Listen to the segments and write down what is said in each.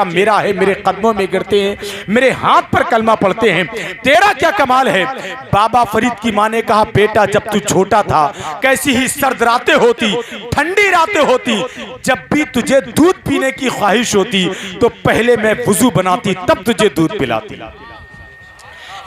मेरा है, मेरे कदमों में गिरते हैं, मेरे हाथ पर कलमा पढ़ते हैं, तेरा क्या कमाल है। बाबा फरीद की माँ ने कहा, बेटा जब तू छोटा था कैसी ही सर्द रातें होती, ठंडी रातें होती, जब भी तुझे दूध पीने की ख्वाहिश होती तो पहले मैं वुजू बनाती तब तुझे दूध पिलाती।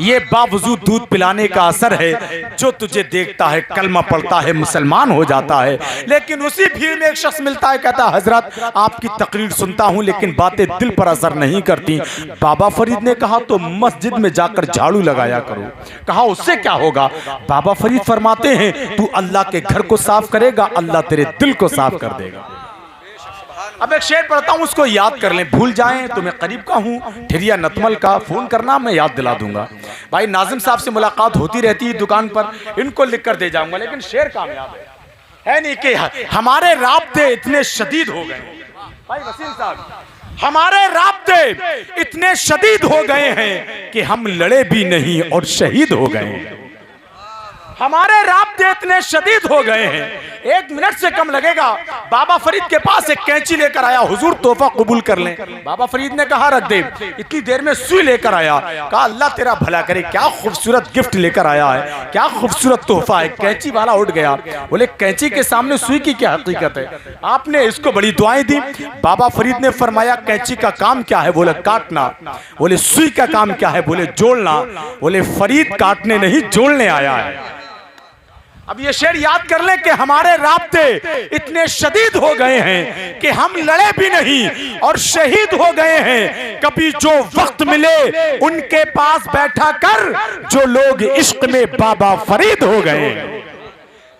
ये बावजू दूध पिलाने का असर है, जो तुझे देखता है कलमा पढ़ता है मुसलमान हो जाता है। लेकिन उसी भीड़ में एक शख्स मिलता है, कहता है हजरत आपकी तकरीर सुनता हूं लेकिन बातें दिल पर असर नहीं करती। बाबा फरीद ने कहा तो मस्जिद में जाकर झाड़ू लगाया करो। कहा उससे क्या होगा। बाबा फरीद फरमाते हैं तू अल्लाह के घर को साफ करेगा, अल्लाह तेरे दिल को साफ कर देगा। अब एक शेर पढ़ता हूं, उसको याद कर लें, भूल जाएं तो मैं करीब का हूं, ठिरिया नतमल का, फोन करना मैं याद दिला दूंगा। भाई नाजिम साहब से मुलाकात होती रहती है दुकान पर, इनको लिख कर दे जाऊंगा। लेकिन शेर कामयाब है नहीं कि हमारे राब्ते इतने शदीद हो गए। भाई वसीम साहब, हमारे राब्ते इतने शदीद हो गए हैं कि हम लड़े भी नहीं और शहीद हो गए हैं। हमारे राब्ते इतने शदीद हो गए हैं, 1 मिनट से कम लगेगा। बाबा फरीद के पास एक कैंची लेकर आया, हुजूर तोहफा कबूल कर लें। बाबा फरीद ने कहा रख दे। इतनी देर में सुई लेकर आया, कहा अल्लाह तेरा भला करे, क्या खूबसूरत गिफ्ट लेकर आया है, क्या खूबसूरत तोहफा है। कैंची वाला उठ गया, बोले कैंची के सामने सुई की क्या हकीकत है, आपने इसको बड़ी दुआएं दी। बाबा फरीद ने फरमाया कैंची का काम क्या है, बोले काटना। बोले सुई का काम क्या है, बोले जोड़ना। बोले फरीद काटने नहीं जोड़ने आया है। अब ये शेर याद कर लें कि हमारे राब्ते इतने शदीद हो गए हैं कि हम लड़े भी नहीं और शहीद हो गए हैं। कभी जो वक्त मिले उनके पास बैठा कर, जो लोग इश्क में बाबा फरीद हो गए।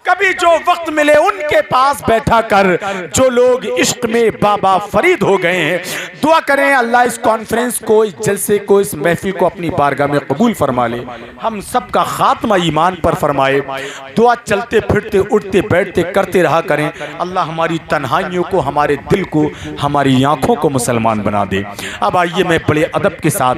कभी जो वक्त मिले उनके पास बैठा कर, जो लोग इश्क में बाबा फरीद हो गए हैं। दुआ करें अल्लाह इस कॉन्फ्रेंस को, इस जलसे को, इस महफिल को अपनी बारगाह में कबूल फरमा ले, हम सब का खात्मा ईमान पर फरमाए। दुआ चलते फिरते उठते बैठते करते रहा करें। अल्लाह हमारी तन्हाइयों को, हमारे दिल को, हमारी आंखों को मुसलमान बना दे। अब आइए मैं बड़े अदब के साथ,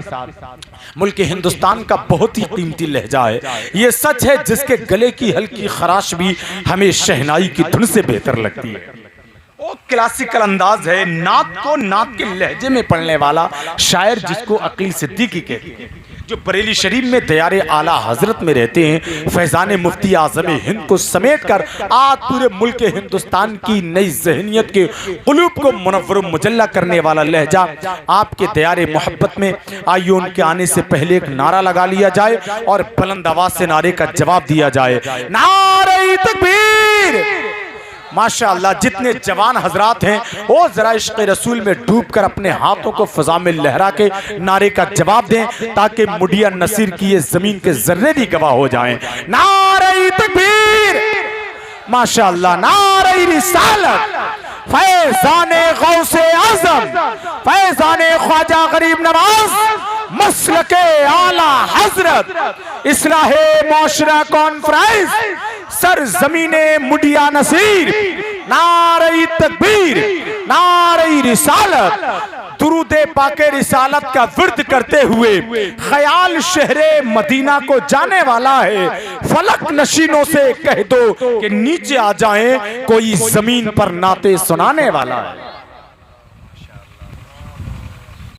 मुल्क हिंदुस्तान का बहुत ही कीमती लहजा है, ये सच है जिसके गले की हल्की खराश भी हमें शहनाई की धुन से बेहतर लगती है। वो क्लासिकल अंदाज है, नात को नात के लहजे में पढ़ने वाला शायर जिसको अकील सिद्दीकी कहते हैं, जो बरेली शरीफ में दयारे आला हजरत में रहते हैं। फैजान मुफ्ती आजम हिंद को समेट कर आज पूरे मुल्क हिंदुस्तान की नई जहनियत के कुलूब को मुनव्वर मुजल्ला करने वाला लहजा आपके दयारे मोहब्बत में। आइए उनके आने से पहले एक नारा लगा लिया जाए और बुलंद आवाज से नारे का जवाब दिया जाए, नारे तकबीर। माशाअल्लाह, जितने जवान हजरात हैं वो जरा इश्क़ रसूल में डूबकर अपने हाथों को फजा में लहरा के नारे का जवाब दें, ताकि मुडिया नसीर की ये जमीन के जर्रे भी गवाह हो जाएं। नारे तकबीर, माशाअल्लाह, नारे रिसालत, फैज़ाने गौसे आज़म, फैज़ाने ख्वाजा गरीब नवाज, मसलके आला हजरत, इस्लाहे मौशरा कॉन्फ्रेंस, सर जमीने मुडिया नसीर। नारे तकबीर, नारे रिसालत। दुरूदे पाके रिसालत का विर्द करते हुए ख्याल शहरे मदीना को जाने वाला है। फलक नशीनों से कह दो कि नीचे आ जाएं, कोई जमीन पर नाते सुनाने वाला है।